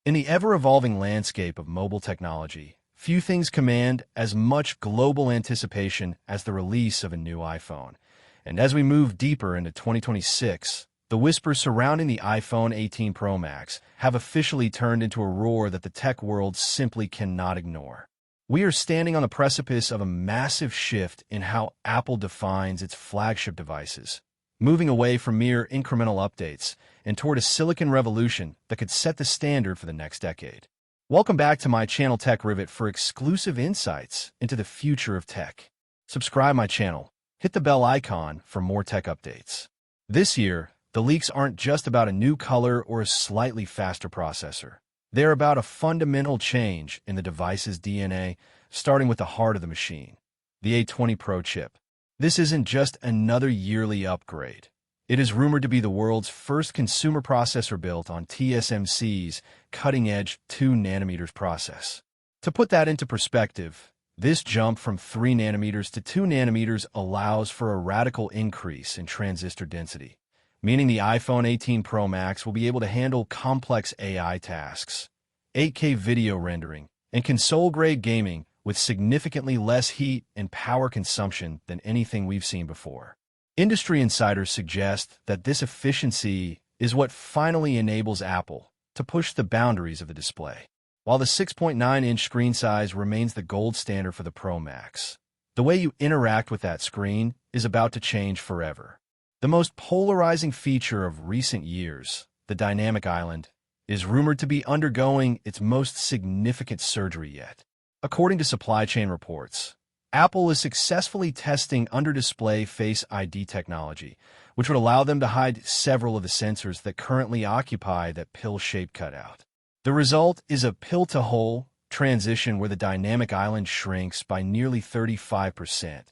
In the ever-evolving landscape of mobile technology, few things command as much global anticipation as the release of a new iPhone. And as we move deeper into 2026, the whispers surrounding the iPhone 18 Pro Max have officially turned into a roar that the tech world simply cannot ignore. We are standing on the precipice of a massive shift in how Apple defines its flagship devices, moving away from mere incremental updates and toward a silicon revolution that could set the standard for the next decade. Welcome back to my channel Tech Rivet for exclusive insights into the future of tech. Subscribe my channel, hit the bell icon for more tech updates. This year, the leaks aren't just about a new color or a slightly faster processor. They're about a fundamental change in the device's DNA, starting with the heart of the machine, the A20 Pro chip. This isn't just another yearly upgrade. It is rumored to be the world's first consumer processor built on TSMC's cutting-edge 2nm process. To put that into perspective, this jump from 3nm to 2nm allows for a radical increase in transistor density, meaning the iPhone 18 Pro Max will be able to handle complex AI tasks, 8K video rendering, and console-grade gaming with significantly less heat and power consumption than anything we've seen before. Industry insiders suggest that this efficiency is what finally enables Apple to push the boundaries of the display. While the 6.9-inch screen size remains the gold standard for the Pro Max, the way you interact with that screen is about to change forever. The most polarizing feature of recent years, the dynamic island, is rumored to be undergoing its most significant surgery yet. According to supply chain reports, Apple is successfully testing under-display Face ID technology, which would allow them to hide several of the sensors that currently occupy that pill-shaped cutout. The result is a pill-to-hole transition where the dynamic island shrinks by nearly 35%,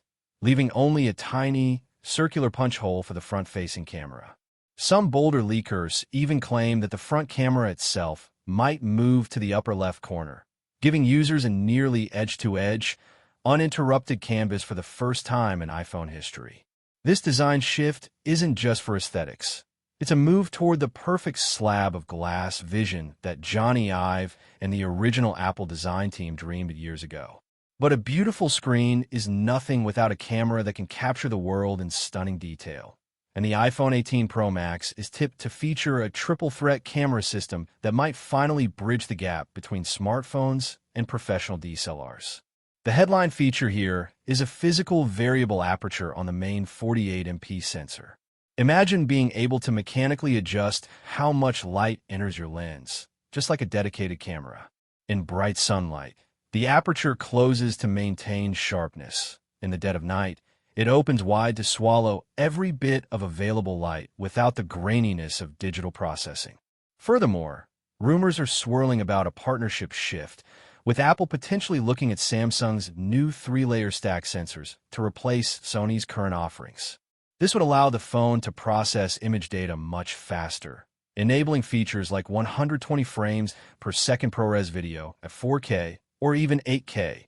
leaving only a tiny, circular punch hole for the front-facing camera. Some bolder leakers even claim that the front camera itself might move to the upper left corner, giving users a nearly edge-to-edge, uninterrupted canvas for the first time in iPhone history. This design shift isn't just for aesthetics. It's a move toward the perfect slab of glass vision that Johnny Ive and the original Apple design team dreamed years ago. But a beautiful screen is nothing without a camera that can capture the world in stunning detail. And the iPhone 18 Pro Max is tipped to feature a triple-threat camera system that might finally bridge the gap between smartphones and professional DSLRs. The headline feature here is a physical variable aperture on the main 48MP sensor. Imagine being able to mechanically adjust how much light enters your lens, just like a dedicated camera. In bright sunlight, the aperture closes to maintain sharpness. In the dead of night, it opens wide to swallow every bit of available light without the graininess of digital processing. Furthermore, rumors are swirling about a partnership shift, with Apple potentially looking at Samsung's new 3-layer stack sensors to replace Sony's current offerings. This would allow the phone to process image data much faster, enabling features like 120 frames per second ProRes video at 4K or even 8K,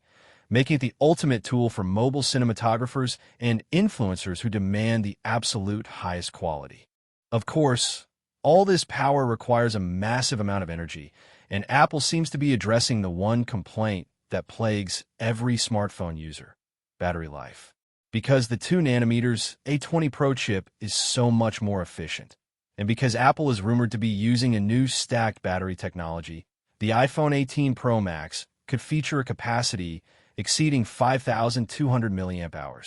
making it the ultimate tool for mobile cinematographers and influencers who demand the absolute highest quality. Of course, all this power requires a massive amount of energy, and Apple seems to be addressing the one complaint that plagues every smartphone user: battery life. Because the 2nm A20 Pro chip is so much more efficient, and because Apple is rumored to be using a new stacked battery technology, the iPhone 18 Pro Max could feature a capacity exceeding 5,200 mAh.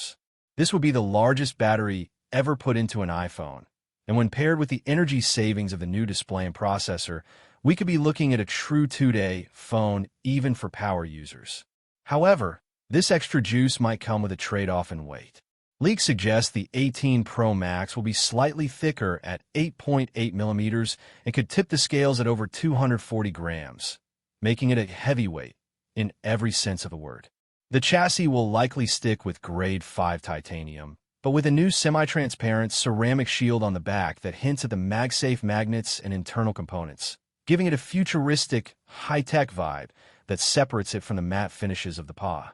This would be the largest battery ever put into an iPhone, and when paired with the energy savings of the new display and processor, we could be looking at a true two-day phone even for power users. However, this extra juice might come with a trade-off in weight. Leaks suggest the 18 Pro Max will be slightly thicker at 8.8mm and could tip the scales at over 240 grams, making it a heavyweight in every sense of the word. The chassis will likely stick with grade 5 titanium, but with a new semi-transparent ceramic shield on the back that hints at the MagSafe magnets and internal components, giving it a futuristic, high-tech vibe that separates it from the matte finishes of the PA.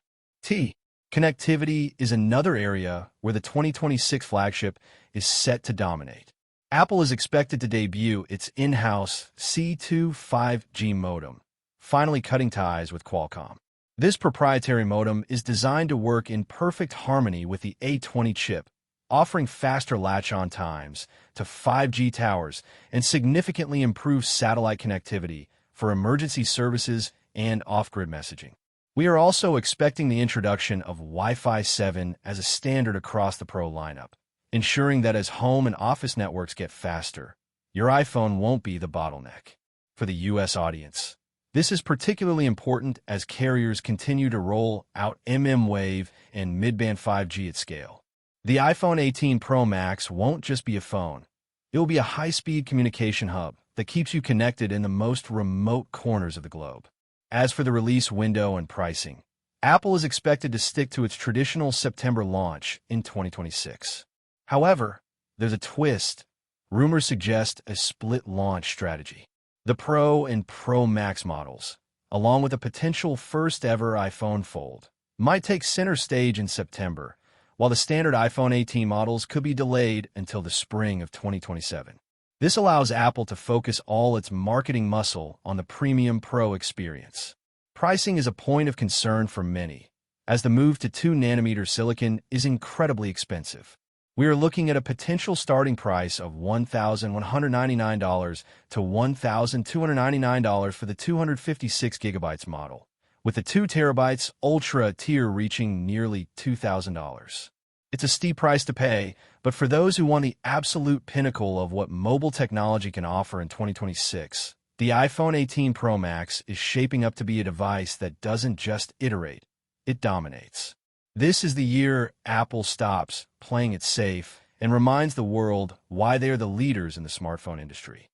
Connectivity is another area where the 2026 flagship is set to dominate. Apple is expected to debut its in-house C2 5G modem, finally cutting ties with Qualcomm. This proprietary modem is designed to work in perfect harmony with the A20 chip, offering faster latch-on times to 5G towers and significantly improves satellite connectivity for emergency services and off-grid messaging. We are also expecting the introduction of Wi-Fi 7 as a standard across the Pro lineup, ensuring that as home and office networks get faster, your iPhone won't be the bottleneck. For the U.S. audience, this is particularly important as carriers continue to roll out mmWave and mid-band 5G at scale. The iPhone 18 Pro Max won't just be a phone. It will be a high-speed communication hub that keeps you connected in the most remote corners of the globe. As for the release window and pricing, Apple is expected to stick to its traditional September launch in 2026. However, there's a twist. Rumors suggest a split launch strategy. The Pro and Pro Max models, along with a potential first-ever iPhone Fold, might take center stage in September, while the standard iPhone 18 models could be delayed until the spring of 2027. This allows Apple to focus all its marketing muscle on the premium Pro experience. Pricing is a point of concern for many, as the move to 2nm silicon is incredibly expensive. We are looking at a potential starting price of $1,199 to $1,299 for the 256GB model, with the 2TB Ultra tier reaching nearly $2,000. It's a steep price to pay, but for those who want the absolute pinnacle of what mobile technology can offer in 2026, the iPhone 18 Pro Max is shaping up to be a device that doesn't just iterate, it dominates. This is the year Apple stops playing it safe and reminds the world why they are the leaders in the smartphone industry.